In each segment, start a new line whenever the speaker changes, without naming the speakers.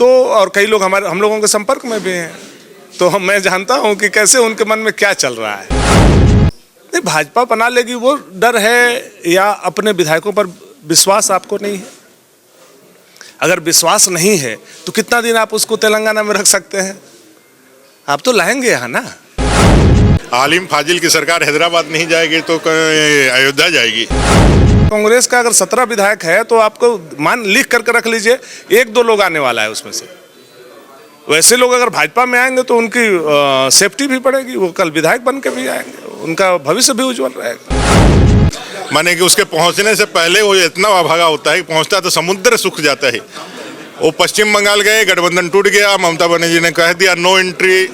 तो और कई लोग हम लोगों के संपर्क में भी हैं, तो मैं जानता हूं कि कैसे उनके मन में क्या चल रहा है। नहीं, भाजपा बना लेगी वो डर है, या अपने विधायकों पर विश्वास आपको नहीं है? अगर विश्वास नहीं है तो कितना दिन आप उसको तेलंगाना में रख सकते हैं? आप तो लाएंगे यहाँ ना।
आलिम फाजिल की सरकार हैदराबाद नहीं जाएगी तो अयोध्या जाएगी।
कांग्रेस का अगर 17 विधायक है तो आपको लिख करके रख लीजिए, 1-2 लोग आने वाला है उसमें से। वैसे लोग अगर भाजपा में आएंगे तो उनकी सेफ्टी भी बढ़ेगी, वो कल विधायक बन के भी आएंगे, उनका भविष्य भी उज्जवल रहेगा।
माने कि उसके पहुंचने से पहले वो इतना अभागा होता है, पहुंचता तो समुद्र सूख जाता है। वो पश्चिम बंगाल गए, गठबंधन टूट गया, ममता बनर्जी ने कह दिया नो एंट्री,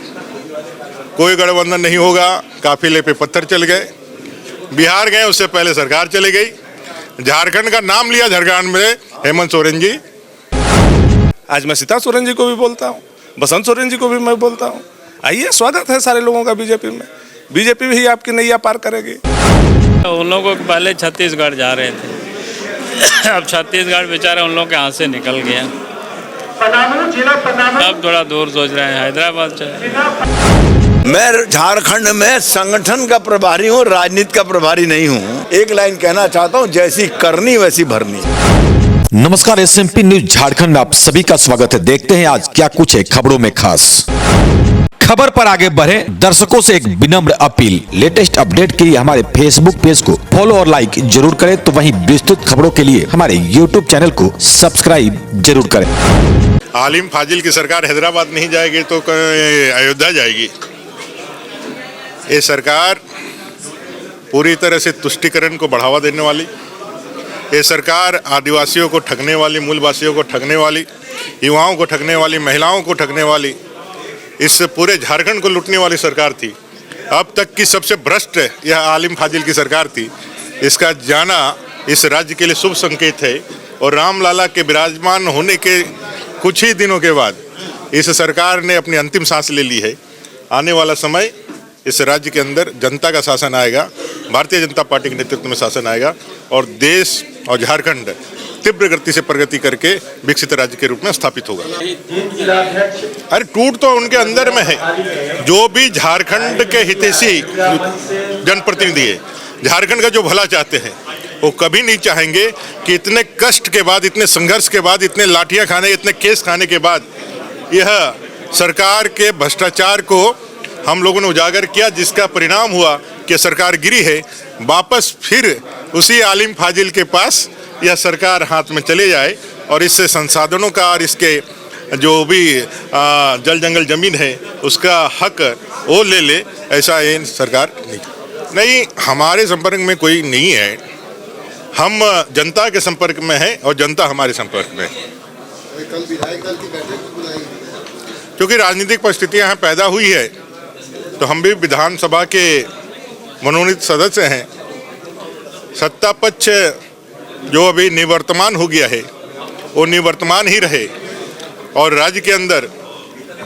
कोई गठबंधन नहीं होगा, काफिले पे पत्थर चल गए। बिहार गए, उससे पहले सरकार चली गई। झारखंड का नाम लिया झारखंड में हेमंत सोरेन जी।
आज मैं सीता सोरेन जी को भी बोलता हूँ, बसंत सोरेन जी को भी मैं बोलता हूँ, आइए, स्वागत है सारे लोगों का बीजेपी में। बीजेपी भी आपकी नैया पार करेगी।
उन लोगों को पहले छत्तीसगढ़ जा रहे थे, अब छत्तीसगढ़ बेचारा उन लोगों के हाथ से निकल गया, अब थोड़ा दूर सोच रहे हैं हैदराबाद चले।
मैं झारखंड में संगठन का प्रभारी हूँ, राजनीति का प्रभारी नहीं हूँ। एक लाइन कहना चाहता हूँ, जैसी करनी वैसी भरनी।
नमस्कार, SMP न्यूज झारखंड में आप सभी का स्वागत है। देखते हैं आज क्या कुछ है खबरों में खास। खबर पर आगे बढ़े, दर्शकों से एक विनम्र अपील, लेटेस्ट अपडेट के लिए हमारे फेसबुक पेज को फॉलो और लाइक जरूर करें, तो वहीं विस्तृत खबरों के लिए हमारे यूट्यूब चैनल को सब्सक्राइब जरूर करें।
आलिम फाजिल की सरकार हैदराबाद नहीं जाएगी तो अयोध्या जाएगी। ये सरकार पूरी तरह से तुष्टीकरण को बढ़ावा देने वाली, ये सरकार आदिवासियों को ठगने वाली, मूलवासियों को ठगने वाली, युवाओं को ठगने वाली, महिलाओं को ठगने वाली, इस पूरे झारखंड को लूटने वाली सरकार थी। अब तक की सबसे भ्रष्ट यह आलिम फाजिल की सरकार थी। इसका जाना इस राज्य के लिए शुभ संकेत है, और रामलाला के विराजमान होने के कुछ ही दिनों के बाद इस सरकार ने अपनी अंतिम सांस ले ली है। आने वाला समय इस राज्य के अंदर जनता का शासन आएगा, भारतीय जनता पार्टी के नेतृत्व में शासन आएगा, और देश और झारखंड तीव्र गति से प्रगति करके विकसित राज्य के रूप में स्थापित होगा। अरे टूट तो उनके अंदर में है। जो भी झारखंड के हितैषी जनप्रतिनिधि है, झारखंड का जो भला चाहते हैं, वो कभी नहीं चाहेंगे कि इतने कष्ट के बाद, इतने संघर्ष के बाद, इतने लाठियां खाने, इतने केस खाने के बाद यह सरकार के भ्रष्टाचार को हम लोगों ने उजागर किया, जिसका परिणाम हुआ कि सरकार गिरी है। वापस फिर उसी आलिम फाजिल के पास यह सरकार हाथ में चले जाए, और इससे संसाधनों का और इसके जो भी जल जंगल जमीन है उसका हक वो ले ले, ऐसा ये सरकार नहीं। हमारे संपर्क में कोई नहीं है, हम जनता के संपर्क में हैं और जनता हमारे संपर्क में। क्योंकि राजनीतिक परिस्थितियां यहाँ पैदा हुई है, तो हम भी विधानसभा के मनोनीत सदस्य हैं। सत्ता पक्ष जो अभी निवर्तमान हो गया है वो निवर्तमान ही रहे, और राज्य के अंदर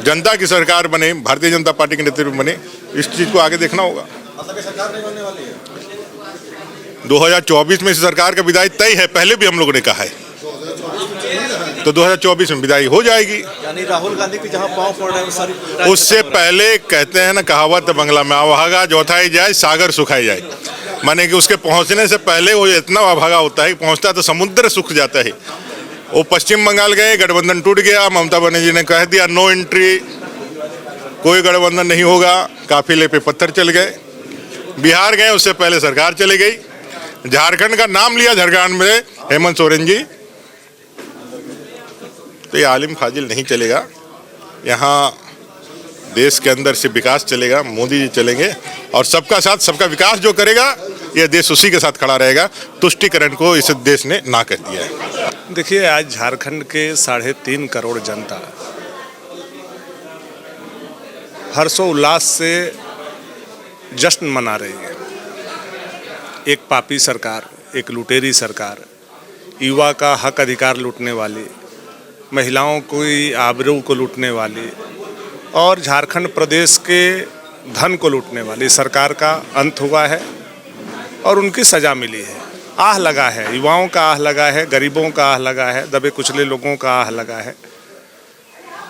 जनता की सरकार बने, भारतीय जनता पार्टी के नेतृत्व बने। इस चीज को आगे देखना होगा। 2024 में इस सरकार का विदाई तय है, पहले भी हम लोगों ने कहा है, तो 2024 में विदाई हो जाएगी।
यानी राहुल गांधी की जहां पांव पड़ रहे हैं
उससे पहले कहते हैं ना, कहावत बंगला में, अभागा जोताई जाए सागर सुखाई जाए। माने कि उसके पहुंचने से पहले वो इतना अभागा होता है, पहुंचता तो समुद्र सूख जाता है। वो पश्चिम बंगाल गए, गठबंधन टूट गया, ममता बनर्जी ने कह दिया नो एंट्री, कोई गठबंधन नहीं होगा, काफिले पे पत्थर चल गए। बिहार गए, उससे पहले सरकार चली गई। झारखंड का नाम लिया झारखंड में हेमंत सोरेन जी। तो ये आलिम फाजिल नहीं चलेगा। यहाँ देश के अंदर से विकास चलेगा, मोदी जी चलेंगे, और सबका साथ सबका विकास जो करेगा, यह देश उसी के साथ खड़ा रहेगा। तुष्टीकरण को इस देश ने ना कर दिया है।
देखिए, आज झारखंड के 3.5 करोड़ जनता हर्षोल्लास से जश्न मना रही है। एक पापी सरकार, एक लुटेरी सरकार, युवा का हक अधिकार लूटने वाली, महिलाओं की आबरू को लूटने वाली, और झारखंड प्रदेश के धन को लूटने वाली सरकार का अंत हुआ है, और उनकी सजा मिली है। आह लगा है, युवाओं का आह लगा है, गरीबों का आह लगा है, दबे कुचले लोगों का आह लगा है।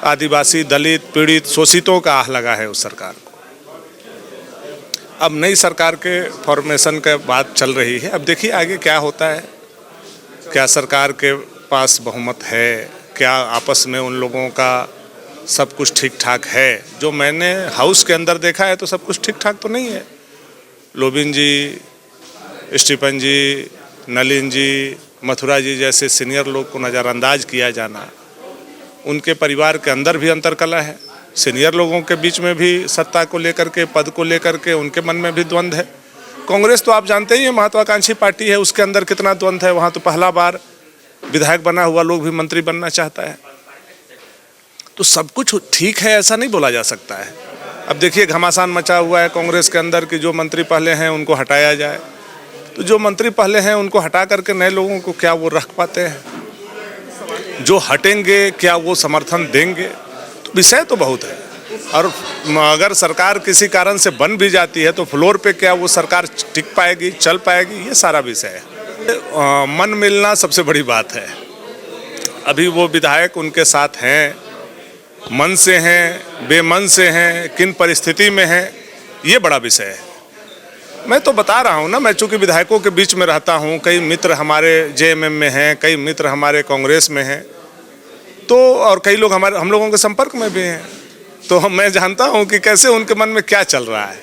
आदिवासी, दलित, पीड़ित, शोषितों का आह लगा है उस सरकार को। अब नई सरकार के फॉर्मेशन का बात चल रही है। अब देखिए आगे क्या होता है, क्या सरकार के पास बहुमत है, क्या आपस में उन लोगों का सब कुछ ठीक ठाक है। जो मैंने हाउस के अंदर देखा है तो सब कुछ ठीक ठाक तो नहीं है। लोबिन जी, स्टीफन जी, नलिन जी, मथुरा जी जैसे सीनियर लोग को नज़रअंदाज किया जाना, उनके परिवार के अंदर भी अंतर्कलह है। सीनियर लोगों के बीच में भी सत्ता को लेकर के, पद को लेकर के उनके मन में भी द्वंद्व है। कांग्रेस तो आप जानते ही हैं महत्वाकांक्षी पार्टी है, उसके अंदर कितना द्वंद्व है। वहाँ तो पहला बार विधायक बना हुआ लोग भी मंत्री बनना चाहता है। तो सब कुछ ठीक है ऐसा नहीं बोला जा सकता है। अब देखिए घमासान मचा हुआ है कांग्रेस के अंदर कि जो मंत्री पहले हैं उनको हटाया जाए। तो जो मंत्री पहले हैं उनको हटा करके नए लोगों को क्या वो रख पाते हैं? जो हटेंगे क्या वो समर्थन देंगे? तो विषय तो बहुत है। और अगर सरकार किसी कारण से बन भी जाती है तो फ्लोर पे क्या वो सरकार टिक पाएगी, चल पाएगी, ये सारा विषय है। मन मिलना सबसे बड़ी बात है। अभी वो विधायक उनके साथ हैं, मन से हैं, बेमन से हैं, किन परिस्थिति में हैं, ये बड़ा विषय है। मैं तो बता रहा हूँ ना, मैं चूँकि विधायकों के बीच में रहता हूँ, कई मित्र हमारे जेएमएम में हैं, कई मित्र हमारे कांग्रेस में हैं, तो और कई लोग हम लोगों के संपर्क में भी हैं। तो मैं जानता हूँ कि कैसे उनके मन में क्या चल रहा है।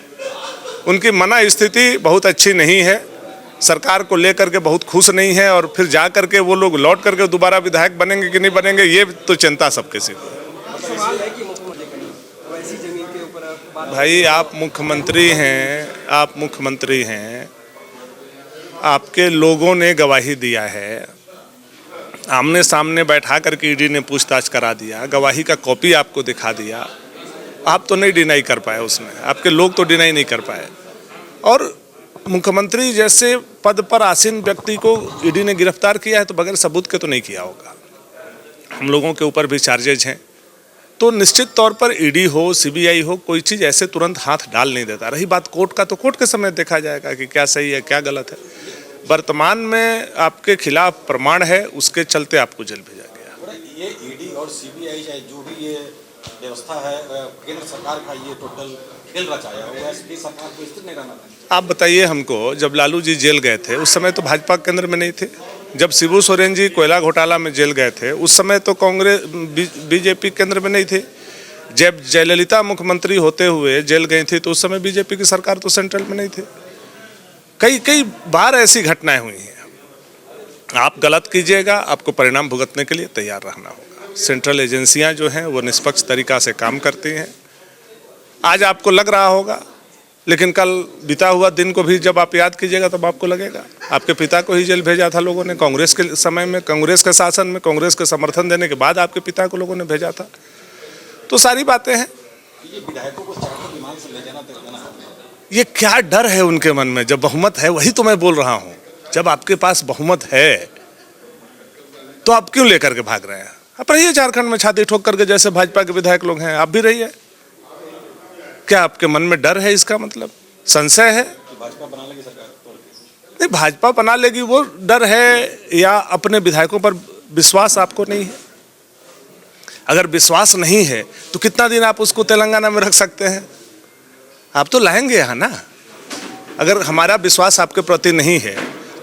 उनकी मना स्थिति बहुत अच्छी नहीं है, सरकार को लेकर के बहुत खुश नहीं है, और फिर जा करके वो लोग लौट करके दोबारा विधायक बनेंगे कि नहीं बनेंगे, ये तो चिंता सब किसी को। भाई आप मुख्यमंत्री हैं, आपके लोगों ने गवाही दिया है, आमने सामने बैठा करके ईडी ने पूछताछ करा दिया, गवाही का कॉपी आपको दिखा दिया, आप तो नहीं डिनाई कर पाए उसमें, आपके लोग तो डिनाई नहीं कर पाए। और मुख्यमंत्री जैसे पद पर आसीन व्यक्ति को ईडी ने गिरफ्तार किया है तो बगैर सबूत के तो नहीं किया होगा। हम लोगों के ऊपर भी चार्जेज हैं, तो निश्चित तौर पर ईडी हो, सीबीआई हो, कोई चीज़ ऐसे तुरंत हाथ डाल नहीं देता। रही बात कोर्ट का, तो कोर्ट के समय देखा जाएगा कि क्या सही है क्या गलत है। वर्तमान में आपके खिलाफ प्रमाण है, उसके चलते आपको जेल भेजा गया।
ये ईडी और सीबीआई चाहे जो भी ये व्यवस्था है केंद्र सरकार का, ये टोटल खेल रचाया हुआ है, इसलिए सरकार को स्थिर नहीं रहना चाहिए।
आप बताइए हमको, जब लालू जी जेल गए थे उस समय तो भाजपा केंद्र में नहीं थे। जब शिबू सोरेन जी कोयला घोटाला में जेल गए थे उस समय तो कांग्रेस बीजेपी केंद्र में नहीं थे। जब जयललिता मुख्यमंत्री होते हुए जेल गई थी तो उस समय बीजेपी की सरकार तो सेंट्रल में नहीं थे। कई बार ऐसी घटनाएं हुई हैं। आप गलत कीजिएगा, आपको परिणाम भुगतने के लिए तैयार रहना होगा। सेंट्रल एजेंसियां जो हैं वो निष्पक्ष तरीका से काम करती हैं। आज आपको लग रहा होगा, लेकिन कल बीता हुआ दिन को भी जब आप याद कीजिएगा तब आपको लगेगा। आपके पिता को ही जेल भेजा था लोगों ने, कांग्रेस के समय में, कांग्रेस के शासन में, कांग्रेस के समर्थन देने के बाद आपके पिता को लोगों ने भेजा था। तो सारी बातें हैं।
ये विधायकों को चार्टर विमान से ले जाना
ये क्या डर है उनके मन में? जब बहुमत है, वही तो मैं बोल रहा हूँ, जब आपके पास बहुमत है तो आप क्यों लेकर के भाग रहे हैं? आप रहिए झारखंड में छाती ठोक करके, जैसे भाजपा के विधायक लोग हैं, आप भी रहिए। क्या आपके मन में डर है? इसका मतलब संशय है?
भाजपा बना लेगी सरकार?
नहीं, भाजपा बना लेगी वो डर है, या अपने विधायकों पर विश्वास आपको नहीं है? अगर विश्वास नहीं है तो कितना दिन आप उसको तेलंगाना में रख सकते हैं? आप तो लाएंगे यहाँ ना। अगर हमारा विश्वास आपके प्रति नहीं है,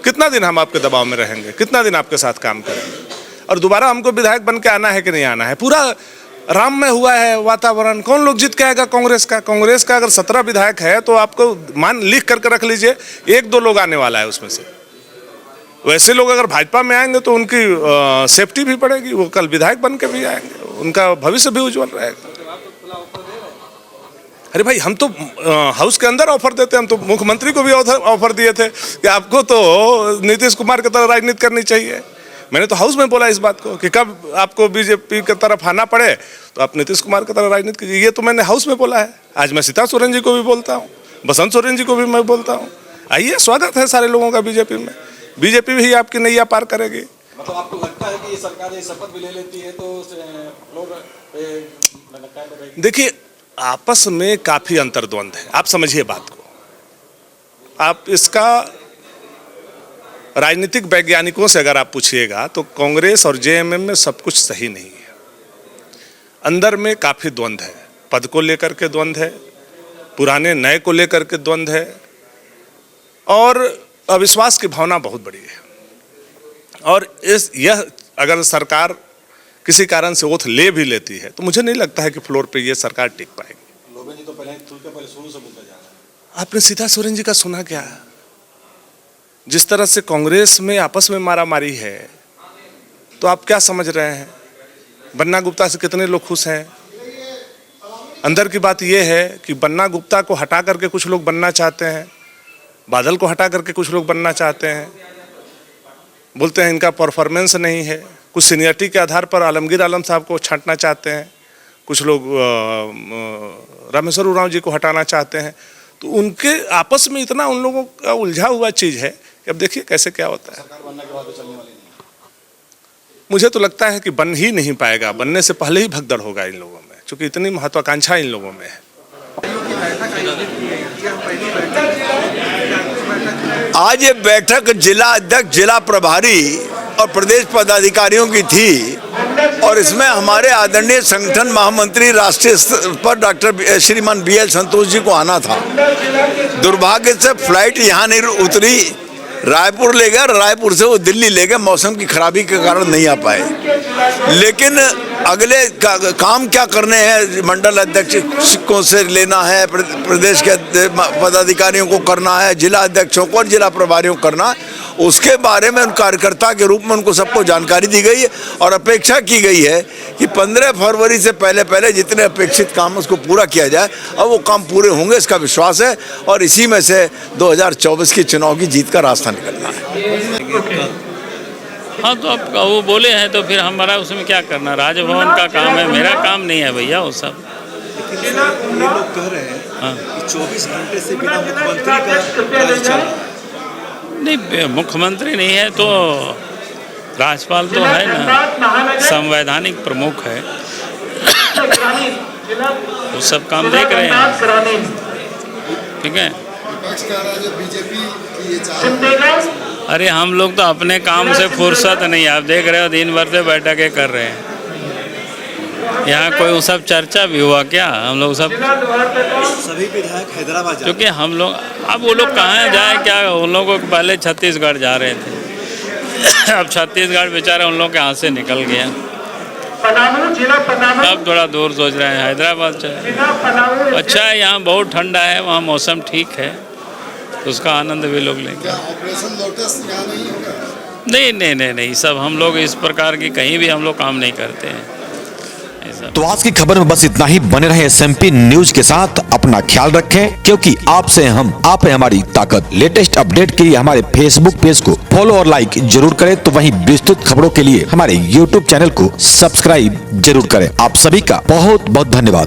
कितना दिन हम आपके दबाव में रहेंगे, कितना दिन आपके साथ काम करेंगे? और दोबारा हमको विधायक बन के आना है कि नहीं आना है? पूरा राम में हुआ है वातावरण। कौन लोग जीत के आएगा कांग्रेस का? कांग्रेस का अगर 17 विधायक है तो आपको लिख करके रख लीजिए, 1-2 लोग आने वाला है उसमें से। वैसे लोग अगर भाजपा में आएंगे तो उनकी सेफ्टी भी बढ़ेगी, वो कल विधायक बन के भी आएंगे, उनका भविष्य भी उज्जवल रहेगा। अरे भाई, हम तो हाउस के अंदर ऑफर देते हैं। हम तो मुख्यमंत्री को भी ऑफर दिए थे कि आपको तो नीतीश कुमार की तरह राजनीति करनी चाहिए। मैंने तो हाउस में बोला इस बात को कि कब आपको बीजेपी की तरफ आना पड़े तो आप नीतीश कुमार की तरह राजनीति कीजिए। ये तो मैंने हाउस में बोला है। आज मैं सीता सोरेन जी को भी बोलता हूँ, बसंत सोरेन जी को भी मैं बोलता हूँ, आइए, स्वागत है सारे लोगों का बीजेपी में। बीजेपी भी आपकी नैया पार करेगी।
मतलब आपको लगता है कि ये सरकार ये शपथ भी ले लेती है तो लोग
देखिए, आपस में काफी अंतर्द्वंद है। आप समझिए बात को। आप इसका राजनीतिक वैज्ञानिकों से अगर आप पूछिएगा तो कांग्रेस और जेएमएम में सब कुछ सही नहीं है। अंदर में काफ़ी द्वंद्व है, पद को लेकर के द्वंद्व है, पुराने नए को लेकर के द्वंद्व है और अविश्वास की भावना बहुत बड़ी है। और यह अगर सरकार किसी कारण से ओथ ले भी लेती है तो मुझे नहीं लगता है कि फ्लोर पे ये सरकार टिक पाएगी।
लोबे जी तो पहले शुरू से बोलते जा रहे हैं।
आपने सीता सोरेन जी का सुना क्या? जिस तरह से कांग्रेस में आपस में मारामारी है तो आप क्या समझ रहे हैं? बन्ना गुप्ता से कितने लोग खुश हैं? अंदर की बात यह है कि बन्ना गुप्ता को हटा करके कुछ लोग बनना चाहते हैं, बादल को हटा करके कुछ लोग बनना चाहते हैं, बोलते हैं इनका परफॉर्मेंस नहीं है। कुछ सीनियरिटी के आधार पर आलमगीर आलम साहब को छांटना चाहते हैं, कुछ लोग रामेश्वर उरांव जी को हटाना चाहते हैं। तो उनके आपस में इतना उन लोगों का उलझा हुआ चीज़ है कि अब देखिए कैसे क्या होता है।
सरकार बनने के बाद तो चलने वाली नहीं।
मुझे तो लगता है कि बन ही नहीं पाएगा, बनने से पहले ही भगदड़ होगा इन लोगों में, क्योंकि इतनी महत्वाकांक्षा इन लोगों में है।
आज ये बैठक जिला अध्यक्ष, जिला प्रभारी और प्रदेश पदाधिकारियों की थी और इसमें हमारे आदरणीय संगठन महामंत्री राष्ट्रीय स्तर पर डॉक्टर श्रीमान BL संतोष जी को आना था। दुर्भाग्य से फ्लाइट यहाँ नहीं उतरी, रायपुर ले गए, रायपुर से वो दिल्ली ले गए, मौसम की खराबी के कारण नहीं आ पाए। लेकिन अगले काम क्या करने हैं, मंडल अध्यक्षों से लेना है, प्रदेश के पदाधिकारियों को करना है, जिला अध्यक्षों को और जिला प्रभारियों को करना, उसके बारे में उन कार्यकर्ता के रूप में उनको सबको जानकारी दी गई है और अपेक्षा की गई है कि 15 फरवरी से पहले जितने अपेक्षित काम उसको पूरा किया जाए। अब वो काम पूरे होंगे इसका विश्वास है और इसी में से 2024 के चुनाव की जीत का रास्ता निकलना है।
हाँ, तो अब वो बोले हैं तो फिर हमारा उसमें क्या करना, राजभवन का काम है, मेरा काम नहीं है भैया वो सब।
लेकिन ये लोग कह रहे हैं कि 24 घंटे से बिना मुख्यमंत्री का राज चल रहा है।
नहीं, मुख्यमंत्री नहीं है तो राज्यपाल तो है ना, संवैधानिक प्रमुख है, वो सब काम देख रहे हैं। ठीक है, अरे हम लोग तो अपने काम से फुर्सत नहीं, आप देख रहे हो दिन भर से बैठकें कर रहे हैं। यहाँ कोई वो सब चर्चा भी हुआ क्या? हम लोग सब
सभी विधायक हैदराबाद जा रहे हैं।
क्योंकि हम लोग अब वो लोग कहाँ जाए क्या, उन लोगों को पहले छत्तीसगढ़ जा रहे थे, अब छत्तीसगढ़ बेचारा उन लोग के हाथ से निकल गया, अब थोड़ा दूर सोच रहे हैं हैदराबाद चले। अच्छा है, यहाँ बहुत ठंडा है, वहाँ मौसम ठीक है, तो उसका आनंद भी लोग लेंगे। नहीं, सब हम लोग इस प्रकार की कहीं भी हम लोग काम नहीं करते हैं।
तो आज की खबर में बस इतना ही। बने रहे SMP न्यूज के साथ, अपना ख्याल रखें, क्योंकि आपसे हम, आप है हमारी ताकत। लेटेस्ट अपडेट के लिए हमारे फेसबुक पेज को फॉलो और लाइक जरूर करें, तो वहीं विस्तृत खबरों के लिए हमारे YouTube चैनल को सब्सक्राइब जरूर करें। आप सभी का बहुत बहुत धन्यवाद।